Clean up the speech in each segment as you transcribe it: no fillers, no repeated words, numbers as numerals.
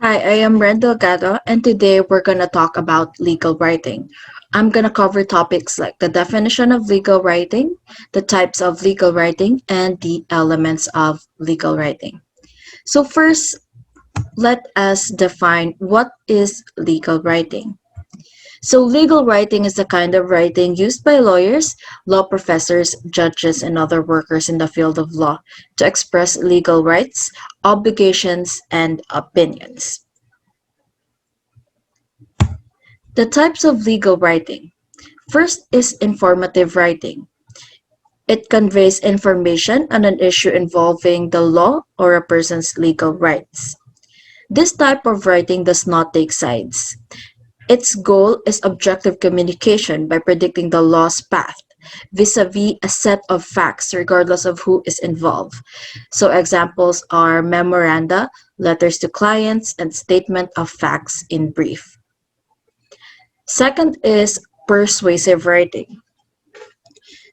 Hi, I am Ren Delgado, and today we're going to talk about legal writing. I'm going to cover topics like the definition of legal writing, the types of legal writing, and the elements of legal writing. So, first, let us define what is legal writing. So, legal writing is the kind of writing used by lawyers, law professors, judges, and other workers in the field of law to express legal rights, obligations, and opinions. The types of legal writing. First is informative writing. It conveys information on an issue involving the law or a person's legal rights. This type of writing does not take sides. Its goal is objective communication by predicting the law's path vis-a-vis a set of facts regardless of who is involved. So examples are memoranda, letters to clients, and statement of facts in brief. Second is persuasive writing.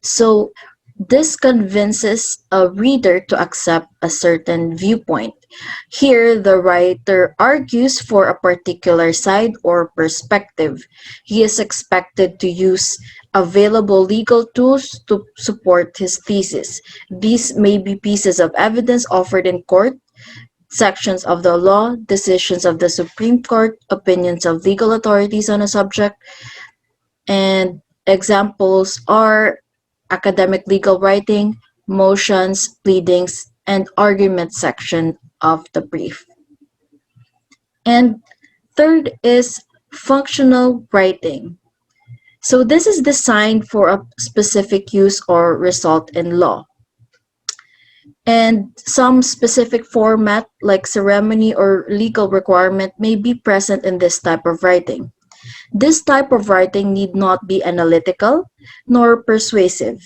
So this convinces a reader to accept a certain viewpoint. Here, the writer argues for a particular side or perspective. He is expected to use available legal tools to support his thesis. These may be pieces of evidence offered in court, sections of the law, decisions of the Supreme Court, opinions of legal authorities on a subject, and examples are academic legal writing, motions, pleadings, and argument section of the brief. And third is functional writing. So this is designed for a specific use or result in law. And some specific format like ceremony or legal requirement may be present in this type of writing. This type of writing need not be analytical nor persuasive.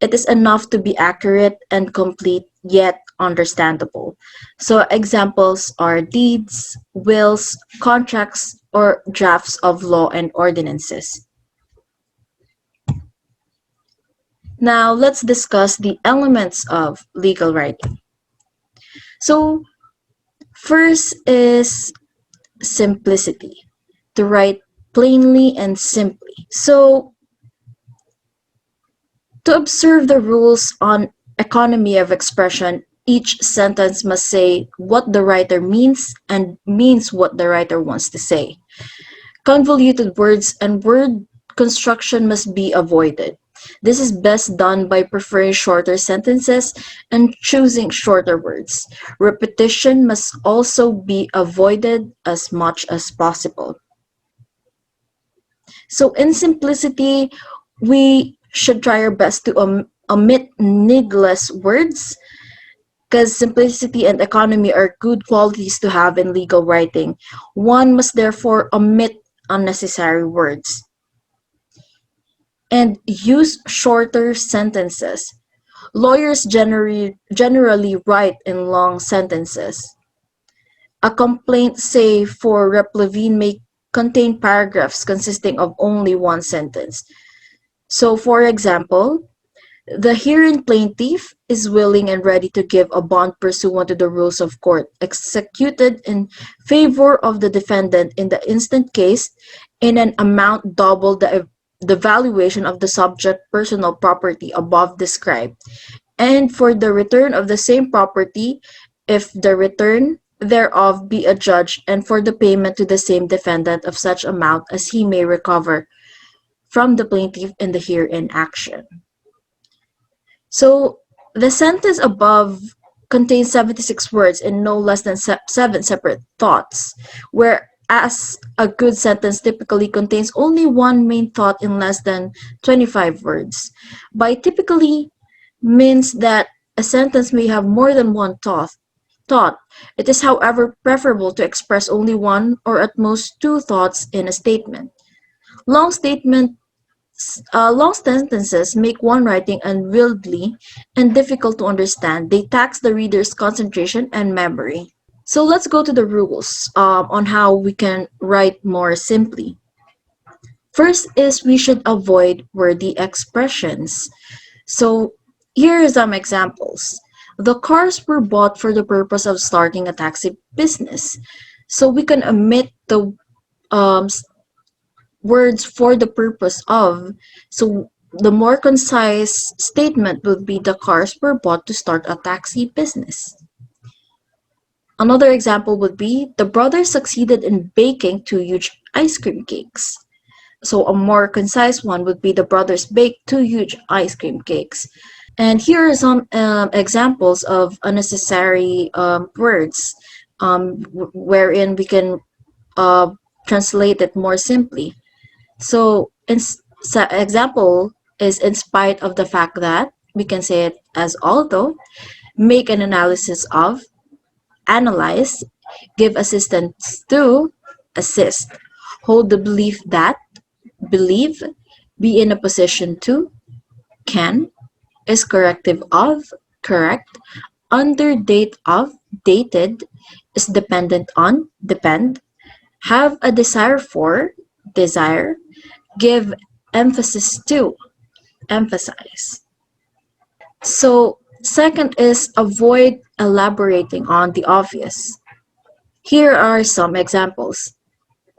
It is enough to be accurate and complete yet understandable. So examples are deeds, wills, contracts, or drafts of law and ordinances. Now let's discuss the elements of legal writing. So first is simplicity, to write plainly and simply. So to observe the rules on economy of expression, each sentence must say what the writer means and means what the writer wants to say. Convoluted words and word construction must be avoided. This is best done by preferring shorter sentences and choosing shorter words. Repetition must also be avoided as much as possible. So in simplicity, we should try our best to omit needless words because simplicity and economy are good qualities to have in legal writing. One must therefore omit unnecessary words and use shorter sentences. Lawyers generally write in long sentences. A complaint, say, for Rep. Levine may contain paragraphs consisting of only one sentence. So, for example, the herein plaintiff is willing and ready to give a bond pursuant to the rules of court executed in favor of the defendant in the instant case in an amount double the valuation of the subject personal property above described, and for the return of the same property if the return thereof be adjudged, and for the payment to the same defendant of such amount as he may recover from the plaintiff in the herein action. So the sentence above contains 76 words in no less than 7 separate thoughts, whereas a good sentence typically contains only one main thought in less than 25 words. By typically means that a sentence may have more than one thought. It is, however, preferable to express only one or at most two thoughts in a statement. Long statement Long sentences make one writing unwieldy and difficult to understand. They tax the reader's concentration and memory. So let's go to the rules on how we can write more simply. First is we should avoid wordy expressions. So here are some examples. The cars were bought for the purpose of starting a taxi business. So we can omit the words for the purpose of. So the more concise statement would be the cars were bought to start a taxi business. Another example would be the brothers succeeded in baking two huge ice cream cakes. So a more concise one would be the brothers baked two huge ice cream cakes. And here are some examples of unnecessary words wherein we can uh, translate it more simply. So, example is in spite of the fact that we can say it as although, make an analysis of, analyze, give assistance to, assist, hold the belief that, believe, be in a position to, can, is corrective of, correct, under date of, dated, is dependent on, depend, have a desire for, desire, give emphasis to, emphasize. So, second is avoid elaborating on the obvious. Here are some examples.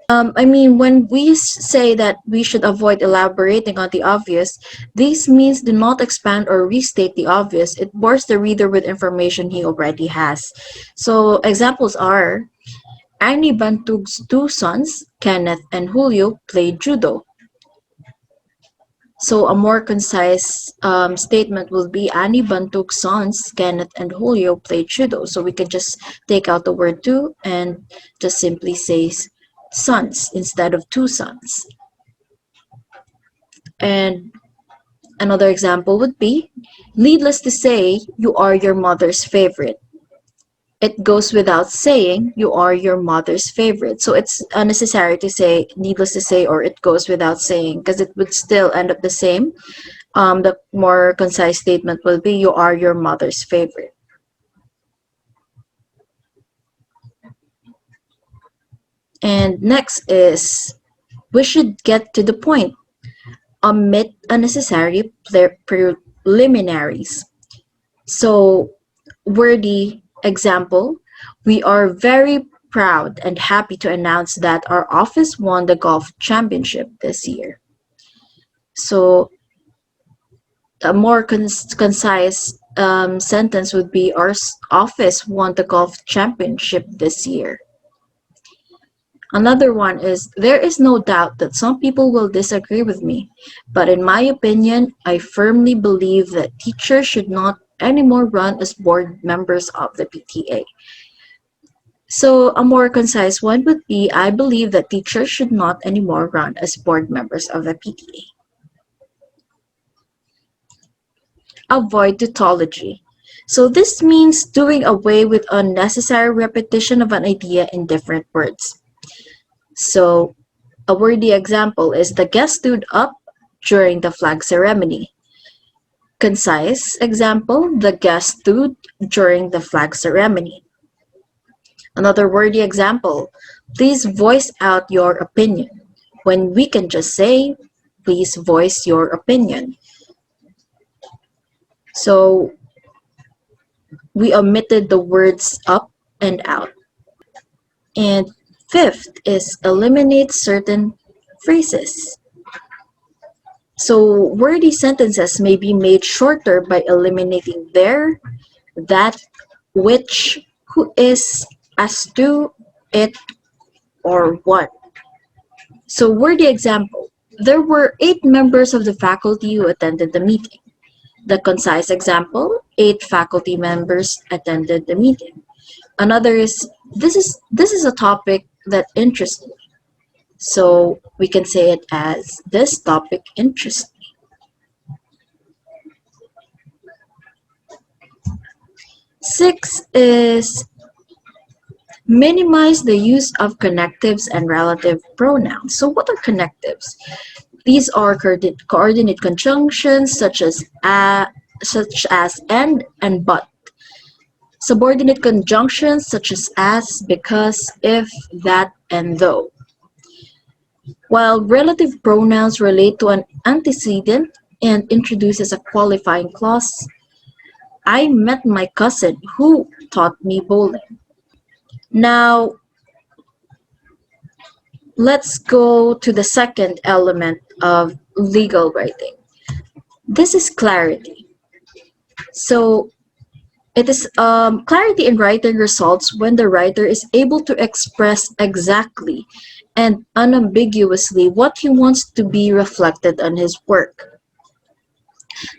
When we say that we should avoid elaborating on the obvious, this means do not expand or restate the obvious. It bores the reader with information he already has. So, examples are Annie Bantug's two sons, Kenneth and Julio, played judo. So a more concise statement will be Annie Bantug's sons, Kenneth and Julio, played judo. So we can just take out the word two and just simply say sons instead of two sons. And another example would be, needless to say, you are your mother's favorite. It goes without saying, you are your mother's favorite. So it's unnecessary to say, needless to say, or it goes without saying, because it would still end up the same. The more concise statement will be, you are your mother's favorite. And next is, we should get to the point. Omit unnecessary preliminaries. So, wordy example, we are very proud and happy to announce that our office won the golf championship this year. So, a more concise sentence would be, our office won the golf championship this year. Another one is, there is no doubt that some people will disagree with me, but in my opinion, I firmly believe that teachers should not anymore run as board members of the PTA. So a more concise one would be, I believe that teachers should not anymore run as board members of the PTA. Avoid tautology. So this means doing away with unnecessary repetition of an idea in different words. So a wordy example is, the guest stood up during the flag ceremony. Concise example, the guest stood during the flag ceremony. Another wordy example, please voice out your opinion, when we can just say, please voice your opinion. So we omitted the words up and out. And fifth is eliminate certain phrases. So wordy sentences may be made shorter by eliminating there, that, which, who is, as to, it, or what. So wordy example, there were 8 members of the faculty who attended the meeting. The concise example, 8 faculty members attended the meeting. Another is, this is a topic that interests me. So we can say it as, this topic interests me. Six is minimize the use of connectives and relative pronouns. So what are connectives? These are coordinate conjunctions such as and but. Subordinate conjunctions such as, because, if, that, and though. While relative pronouns relate to an antecedent and introduces a qualifying clause, I met my cousin who taught me bowling. Now, let's go to the second element of legal writing. This is clarity. So it is clarity in writing results when the writer is able to express exactly and unambiguously what he wants to be reflected on his work.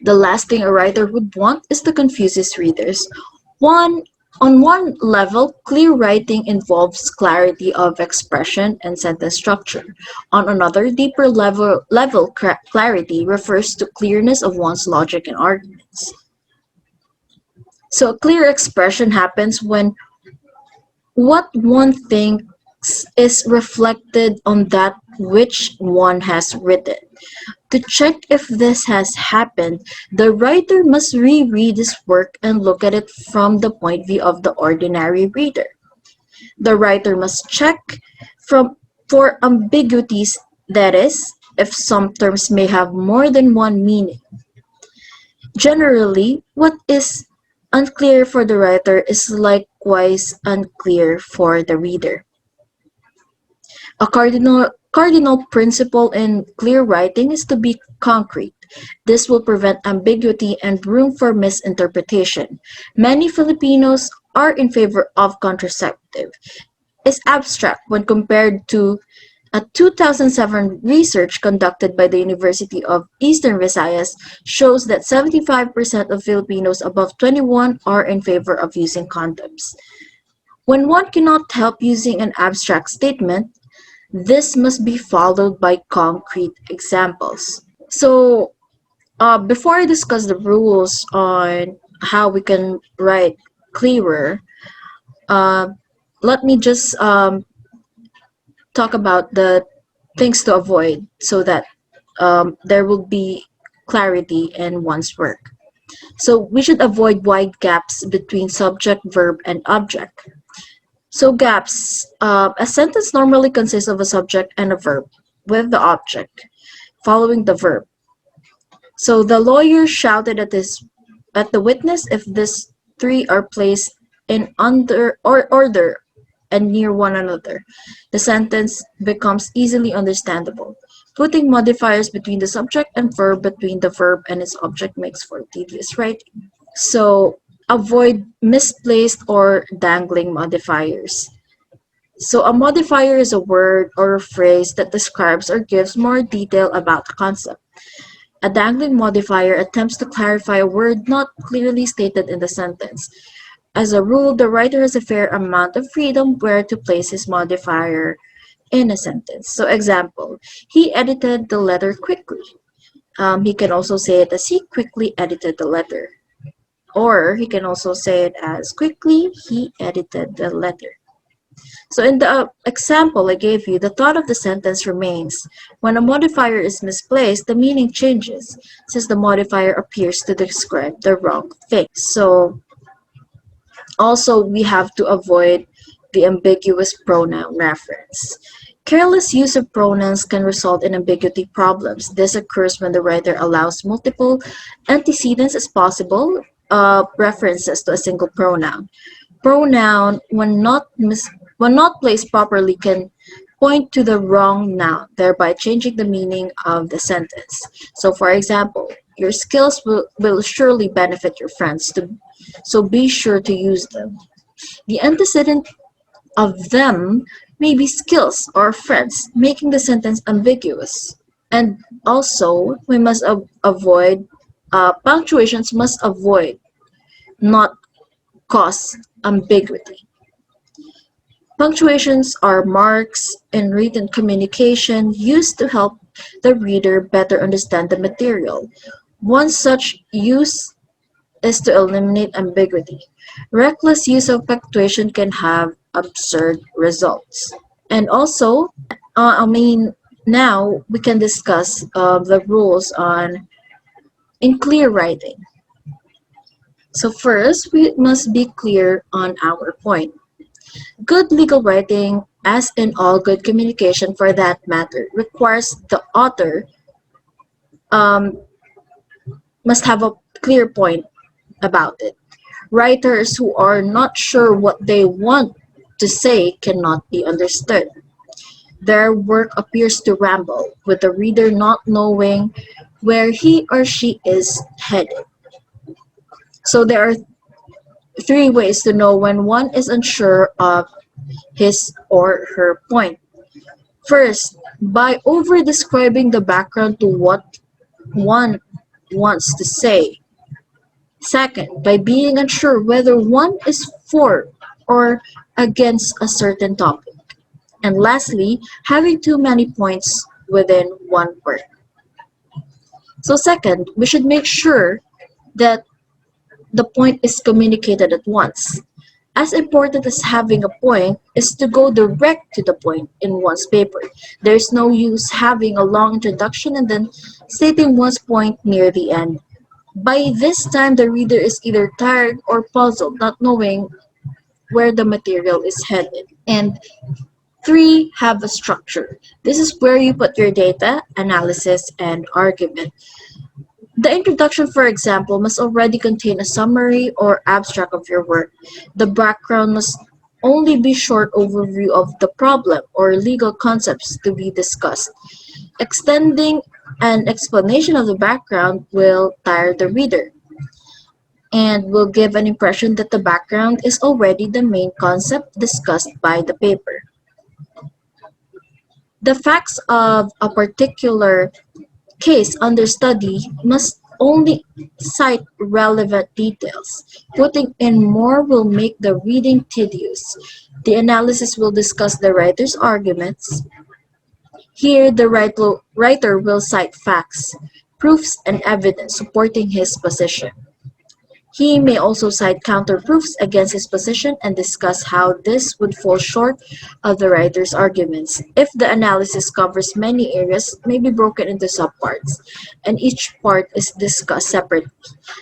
The last thing a writer would want is to confuse his readers. One On one level, clear writing involves clarity of expression and sentence structure. On another, deeper level clarity refers to clearness of one's logic and arguments. So a clear expression happens when what one thinks is reflected on that which one has written. To check if this has happened, the writer must reread his work and look at it from the point of view of the ordinary reader. The writer must check from for ambiguities, that is, if some terms may have more than one meaning. Generally, what is unclear for the writer is likewise unclear for the reader. A cardinal principle in clear writing is to be concrete. This will prevent ambiguity and room for misinterpretation. Many Filipinos are in favor of contraceptive. Is abstract when compared to a 2007 research conducted by the University of Eastern Visayas shows that 75% of Filipinos above 21 are in favor of using condoms. When one cannot help using an abstract statement, this must be followed by concrete examples. So, before I discuss the rules on how we can write clearer, uh, let me just talk about the things to avoid so that there will be clarity in one's work. So, we should avoid wide gaps between subject, verb, and object. So gaps. A sentence normally consists of a subject and a verb, with the object following the verb. So the lawyer shouted at the witness if these three are placed in under or order and near one another. The sentence becomes easily understandable. Putting modifiers between the subject and verb between the verb and its object makes for tedious writing. So avoid misplaced or dangling modifiers. So a modifier is a word or a phrase that describes or gives more detail about a concept. A dangling modifier attempts to clarify a word not clearly stated in the sentence. As a rule, the writer has a fair amount of freedom where to place his modifier in a sentence. So example, he edited the letter quickly. He can also say it as he quickly edited the letter. Or he can also say it as quickly he edited the letter. So in the example I gave you, the thought of the sentence remains. When a modifier is misplaced, the meaning changes, since the modifier appears to describe the wrong thing. So also we have to avoid the ambiguous pronoun reference. Careless use of pronouns can result in ambiguity problems. This occurs when the writer allows multiple antecedents as possible references to a single pronoun. Pronoun, when not placed properly, can point to the wrong noun, thereby changing the meaning of the sentence. So, for example, your skills will surely benefit your friends, so be sure to use them. The antecedent of them may be skills or friends, making the sentence ambiguous. And also, we must avoid, punctuations must avoid, not cause ambiguity. Punctuations are marks in written communication used to help the reader better understand the material. One such use is to eliminate ambiguity. Reckless use of punctuation can have absurd results. And also, now we can discuss the rules on in clear writing. So first, we must be clear on our point. Good legal writing, as in all good communication for that matter, requires the author um, must have a clear point about it. Writers who are not sure what they want to say cannot be understood. Their work appears to ramble, with the reader not knowing where he or she is headed. So there are three ways to know when one is unsure of his or her point. First, by over describing the background to what one wants to say. Second, by being unsure whether one is for or against a certain topic. And lastly, having too many points within one word. So second, we should make sure that the point is communicated at once. As important as having a point is to go direct to the point in one's paper. There's no use having a long introduction and then stating one's point near the end. By this time, the reader is either tired or puzzled, not knowing where the material is headed. And three, have a structure. This is where you put your data, analysis, and argument. The introduction, for example, must already contain a summary or abstract of your work. The background must only be short overview of the problem or legal concepts to be discussed. Extending an explanation of the background will tire the reader and will give an impression that the background is already the main concept discussed by the paper. The facts of a particular case under study must only cite relevant details. Putting in more will make the reading tedious. The analysis will discuss the writer's arguments. Here, the writer will cite facts, proofs, and evidence supporting his position. He may also cite counterproofs against his position and discuss how this would fall short of the writer's arguments. If the analysis covers many areas, it may be broken into subparts, and each part is discussed separately.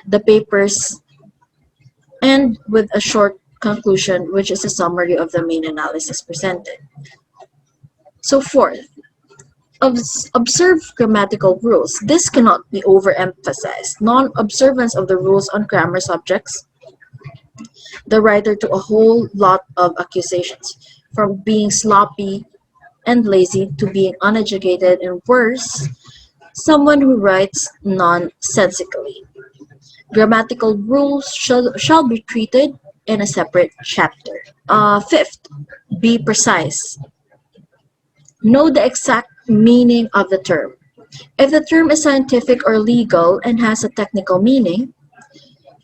The papers end with a short conclusion, which is a summary of the main analysis presented. So fourth, observe grammatical rules. This cannot be overemphasized. Non-observance of the rules on grammar subjects the writer to a whole lot of accusations, from being sloppy and lazy to being uneducated and worse, someone who writes nonsensically. Grammatical rules shall be treated in a separate chapter. Fifth, be precise. Know the exact meaning of the term. If the term is scientific or legal and has a technical meaning,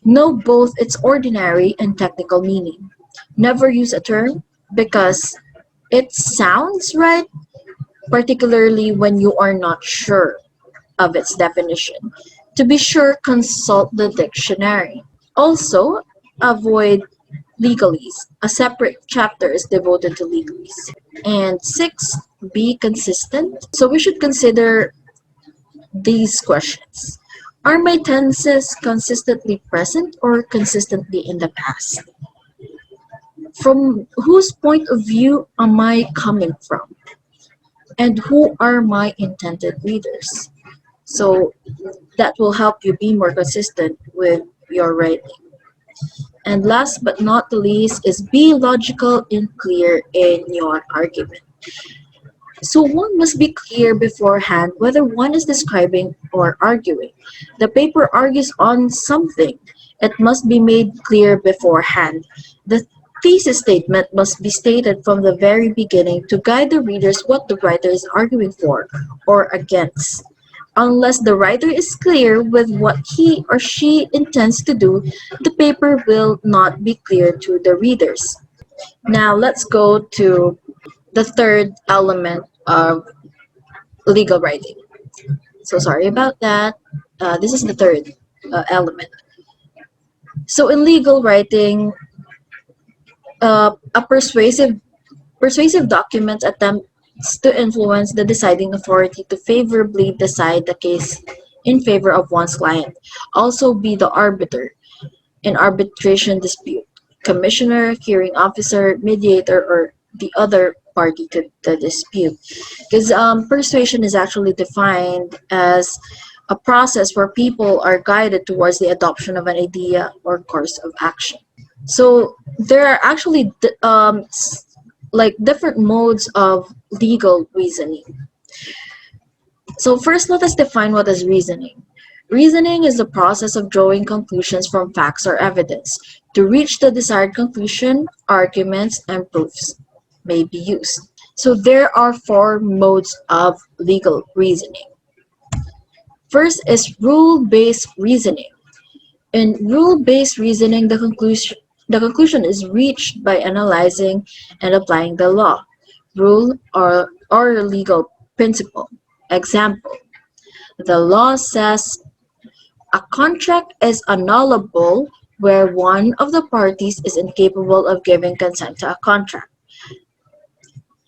know both its ordinary and technical meaning. Never use a term because it sounds right, particularly when you are not sure of its definition. To be sure, consult the dictionary. Also, avoid legalese. A separate chapter is devoted to legalese. And six, be consistent. So we should consider these questions. Are my tenses consistently present or consistently in the past? From whose point of view am I coming from? And who are my intended readers? So that will help you be more consistent with your writing. And last but not the least is be logical and clear in your argument. So one must be clear beforehand whether one is describing or arguing. The paper argues on something. It must be made clear beforehand. The thesis statement must be stated from the very beginning to guide the readers what the writer is arguing for or against. Unless the writer is clear with what he or she intends to do, the paper will not be clear to the readers. Now let's go to the third element of legal writing. So sorry about that. This is the third element. So in legal writing, a persuasive document attempts to influence the deciding authority to favorably decide the case in favor of one's client. Also be the arbiter in arbitration dispute, commissioner, hearing officer, mediator, or the other party to the dispute. Because persuasion is actually defined as a process where people are guided towards the adoption of an idea or course of action. So there are actually like different modes of legal reasoning. So first, let us define what is reasoning. Reasoning is the process of drawing conclusions from facts or evidence. To reach the desired conclusion, arguments and proofs may be used. So there are four modes of legal reasoning. First is rule-based reasoning. In rule-based reasoning, the conclusion is reached by analyzing and applying the law, rule, or legal principle. Example, the law says a contract is annullable where one of the parties is incapable of giving consent to a contract.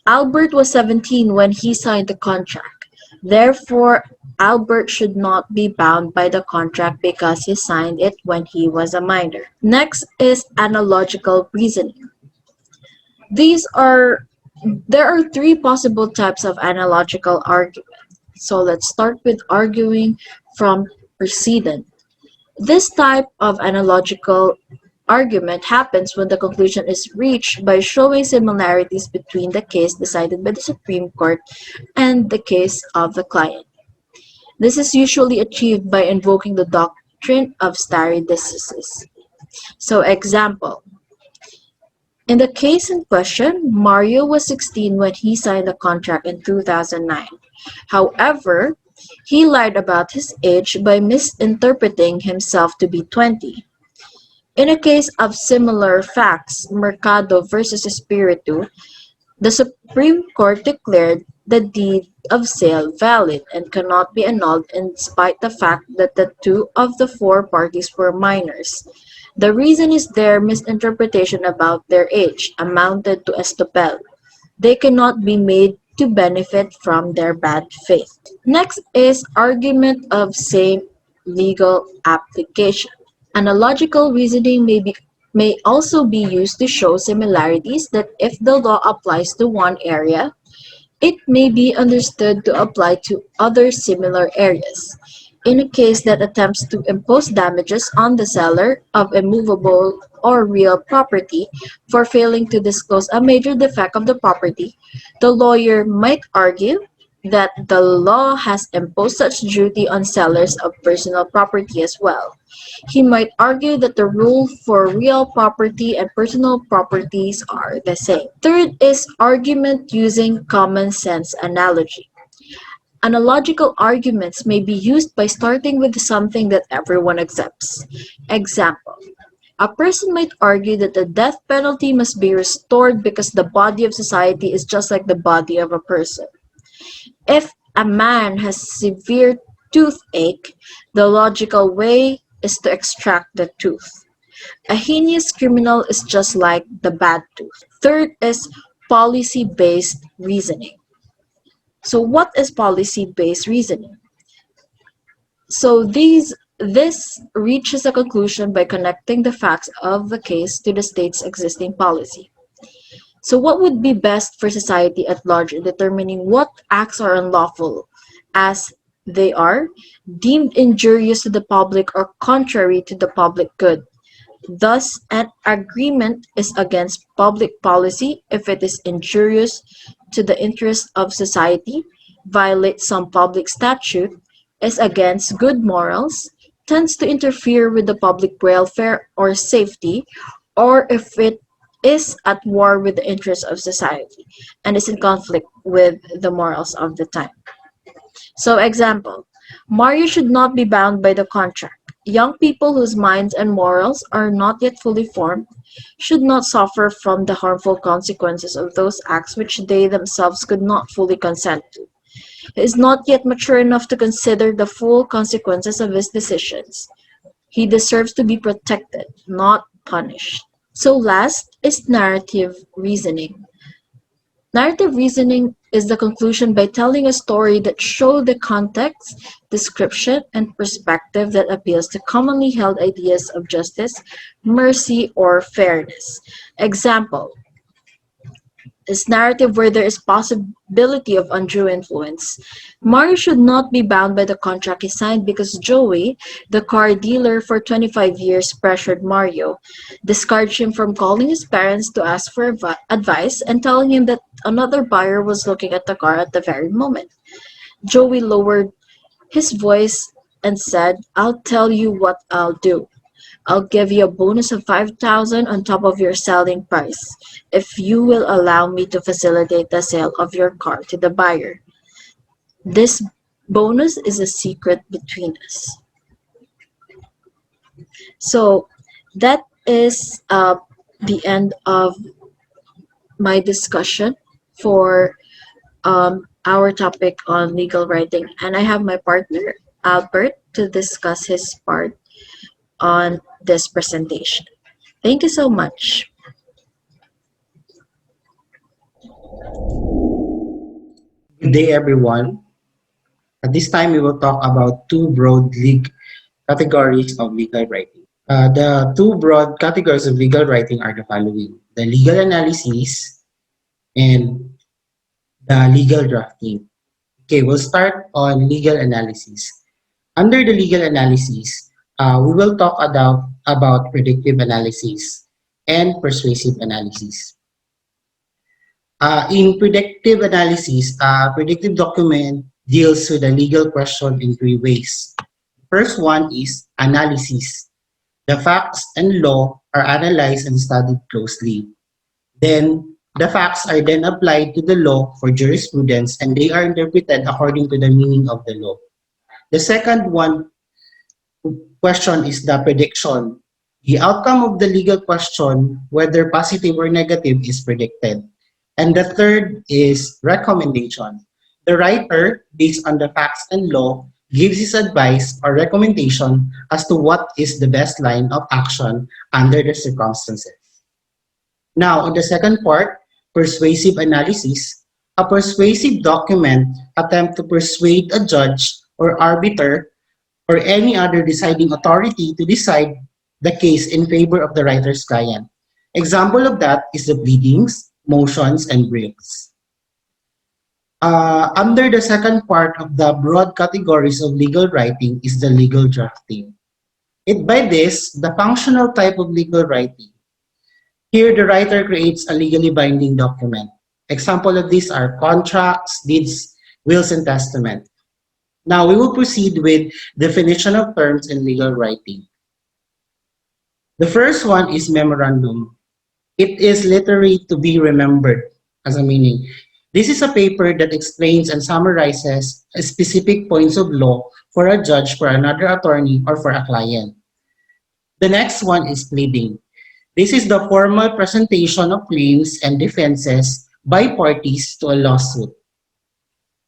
Albert was 17 when he signed the contract. Therefore, Albert should not be bound by the contract because he signed it when he was a minor. Next is analogical reasoning. These are There are three possible types of analogical argument. So let's start with arguing from precedent. This type of analogical argument happens when the conclusion is reached by showing similarities between the case decided by the Supreme Court and the case of the client. This is usually achieved by invoking the doctrine of stare decisis. So example, in the case in question, Mario was 16 when he signed the contract in 2009. However, he lied about his age by misinterpreting himself to be 20. In a case of similar facts, Mercado versus Espiritu, the Supreme Court declared the deed of sale valid and cannot be annulled in spite the fact that the two of the four parties were minors. The reason is their misinterpretation about their age amounted to estopel. They cannot be made to benefit from their bad faith. Next is argument of same legal application. Analogical reasoning may also be used to show similarities that if the law applies to one area, it may be understood to apply to other similar areas. In a case that attempts to impose damages on the seller of a movable or real property for failing to disclose a major defect of the property, the lawyer might argue that the law has imposed such duty on sellers of personal property as well. He might argue that the rule for real property and personal properties are the same. Third is argument using common sense analogy. Analogical arguments may be used by starting with something that everyone accepts. Example, a person might argue that the death penalty must be restored because the body of society is just like the body of a person. If a man has severe toothache, the logical way is to extract the tooth. A heinous criminal is just like the bad tooth. Third is policy-based reasoning. So what is policy-based reasoning? So this reaches a conclusion by connecting the facts of the case to the state's existing policy. So what would be best for society at large in determining what acts are unlawful as they are deemed injurious to the public or contrary to the public good? Thus, an agreement is against public policy if it is injurious to the interests of society, violates some public statute, is against good morals, tends to interfere with the public welfare or safety, or if it is at war with the interests of society and is in conflict with the morals of the time. So example, Mario should not be bound by the contract. Young people whose minds and morals are not yet fully formed should not suffer from the harmful consequences of those acts which they themselves could not fully consent to. He is not yet mature enough to consider the full consequences of his decisions. He deserves to be protected, not punished. So last is narrative reasoning. Narrative reasoning is the conclusion by telling a story that shows the context, description, and perspective that appeals to commonly held ideas of justice, mercy, or fairness. Example, is narrative where there is possibility of undue influence. Mario should not be bound by the contract he signed because Joey, the car dealer for 25 years, pressured Mario, discouraged him from calling his parents to ask for advice, and telling him that another buyer was looking at the car at the very moment. Joey lowered his voice and said, "I'll tell you what I'll do. I'll give you a bonus of 5,000 on top of your selling price if you will allow me to facilitate the sale of your car to the buyer. This bonus is a secret between us." So that is the end of my discussion for our topic on legal writing. And I have my partner, Albert, to discuss his part on this presentation. Thank you so much. Good day, everyone. At this time, we will talk about two broad categories of legal writing. The two broad categories of legal writing are the following: the legal analysis and the legal drafting. Okay, we'll start on legal analysis. Under the legal analysis, we will talk about predictive analysis and persuasive analysis. In predictive analysis, predictive document deals with a legal question in three ways. First one is analysis. The facts and law are analyzed and studied closely. Then, the facts are then applied to the law for jurisprudence and they are interpreted according to the meaning of the law. The second one question is the prediction. The outcome of the legal question, whether positive or negative, is predicted. And the third is recommendation. The writer, based on the facts and law, gives his advice or recommendation as to what is the best line of action under the circumstances. Now, on the second part, persuasive analysis, a persuasive document attempt to persuade a judge or arbiter or any other deciding authority to decide the case in favor of the writer's client. Example of that is the pleadings, motions, and briefs. Under the second part of the broad categories of legal writing is the legal drafting. By this, the functional type of legal writing. Here, the writer creates a legally binding document. Example of these are contracts, deeds, wills, and testament. Now, we will proceed with definition of terms in legal writing. The first one is memorandum. It is literally to be remembered as a meaning. This is a paper that explains and summarizes specific points of law for a judge, for another attorney, or for a client. The next one is pleading. This is the formal presentation of claims and defenses by parties to a lawsuit.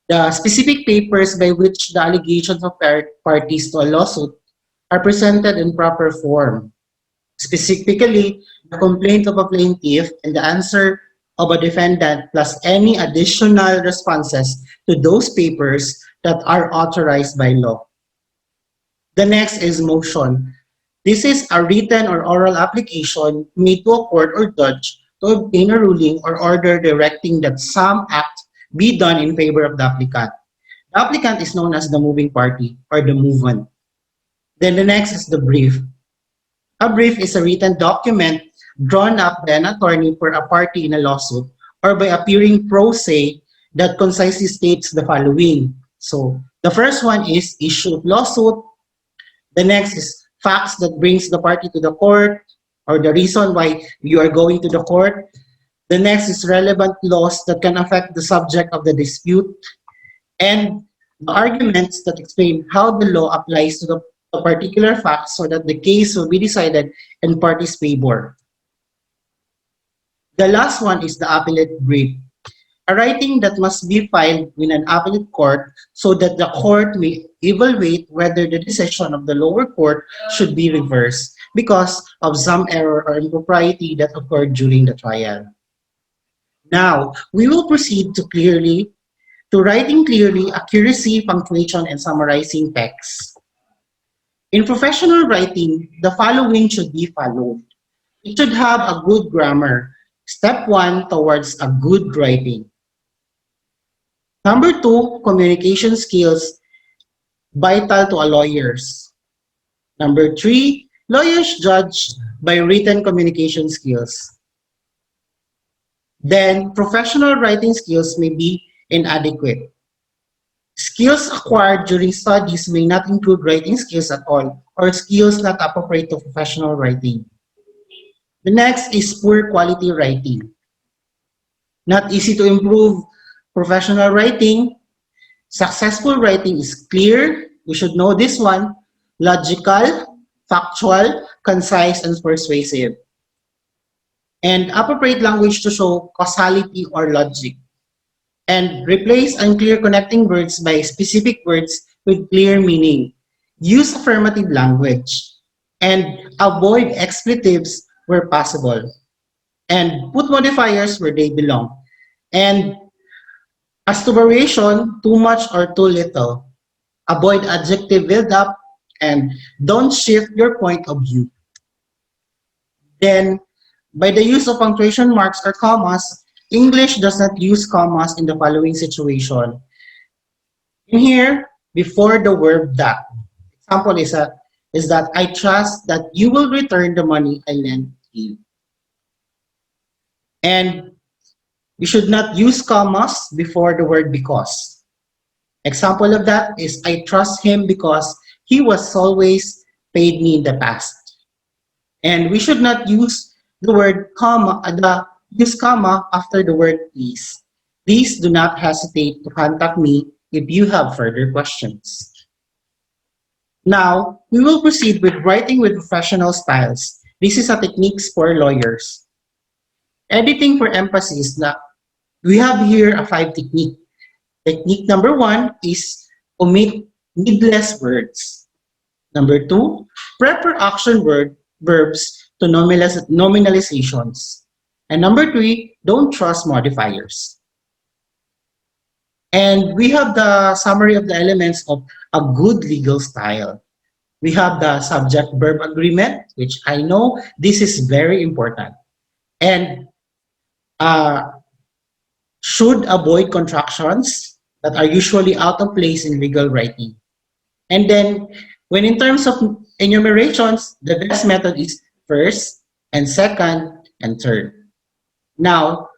The specific papers by which the allegations of parties to a lawsuit are presented in proper form. Specifically, the complaint of a plaintiff and the answer of a defendant plus any additional responses to those papers that are authorized by law. The next is motion. This is a written or oral application made to a court or judge to obtain a ruling or order directing that some act be done in favor of the applicant. The applicant is known as the moving party or the movement. Then the next is the brief. A brief is a written document drawn up by an attorney for a party in a lawsuit or by appearing pro se that concisely states the following. So the first one is issue of lawsuit. The next is facts that brings the party to the court or the reason why you are going to the court. The next is relevant laws that can affect the subject of the dispute and the arguments that explain how the law applies to the particular facts so that the case will be decided in parties' favor. The last one is the appellate brief, a writing that must be filed in an appellate court so that the court may evaluate whether the decision of the lower court should be reversed because of some error or impropriety that occurred during the trial. Now, we will proceed to writing clearly, accuracy, punctuation, and summarizing text. In professional writing, the following should be followed. It should have a good grammar. Step 1 towards a good writing. Number 2, communication skills vital to a lawyers. Number 3, lawyers judge by written communication skills. Then, professional writing skills may be inadequate. Skills acquired during studies may not include writing skills at all, or skills not appropriate to professional writing. The next is poor quality writing. Not easy to improve professional writing. Successful writing is clear. We should know this one. Logical, factual, concise, and persuasive. And appropriate language to show causality or logic. And replace unclear connecting words by specific words with clear meaning. Use affirmative language. And avoid expletives where possible. And put modifiers where they belong. And as to variation, too much or too little. Avoid adjective build-up and don't shift your point of view. Then, by the use of punctuation marks or commas, English does not use commas in the following situation. In here, before the verb that. Example is that I trust that you will return the money I lent you. And you should not use commas before the word because. Example of that is I trust him because he was always paid me in the past. And we should not use the word comma, use comma after the word please. Please do not hesitate to contact me if you have further questions. Now, we will proceed with writing with professional styles. This is a techniques for lawyers. Editing for emphasis. Now, we have here a 5 technique. Technique number 1 is omit needless words. Number 2, prepare action verbs to nominalizations. And number 3, don't trust modifiers. And we have the summary of the elements of a good legal style. We have the subject-verb agreement, which I know this is very important. And should avoid contractions that are usually out of place in legal writing. And then, when in terms of enumerations, the best method is first, and second, and third. Now,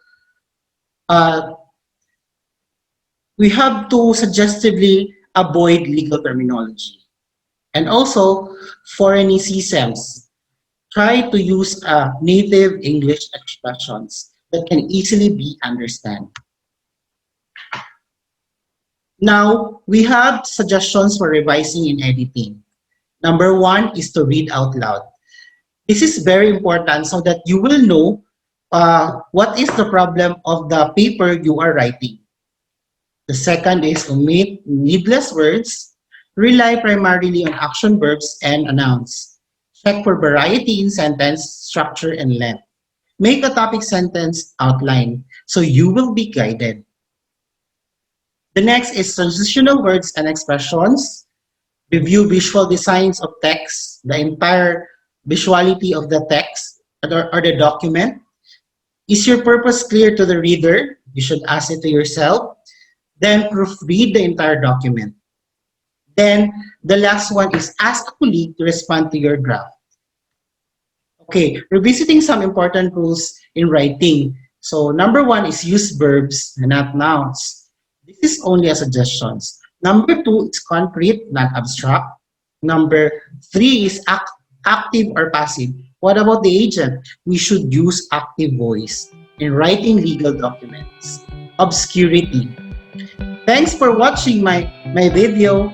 we have to suggestively avoid legal terminology. And also, foreignicisms. Try to use native English expressions that can easily be understood. Now, we have suggestions for revising and editing. Number 1 is to read out loud. This is very important so that you will know what is the problem of the paper you are writing. The second is omit needless words. Rely primarily on action verbs and nouns. Check for variety in sentence, structure, and length. Make a topic sentence outline so you will be guided. The next is transitional words and expressions. Review visual designs of text, the entire visuality of the text or the document. Is your purpose clear to the reader? You should ask it to yourself. Then proofread the entire document. Then the last one is ask a colleague to respond to your draft. Okay, revisiting some important rules in writing. So number 1 is use verbs and not nouns. This is only a suggestion. Number 2 is concrete, not abstract. Number 3 is active or passive. What about the agent? We should use active voice in writing legal documents. Obscurity. Thanks for watching my video.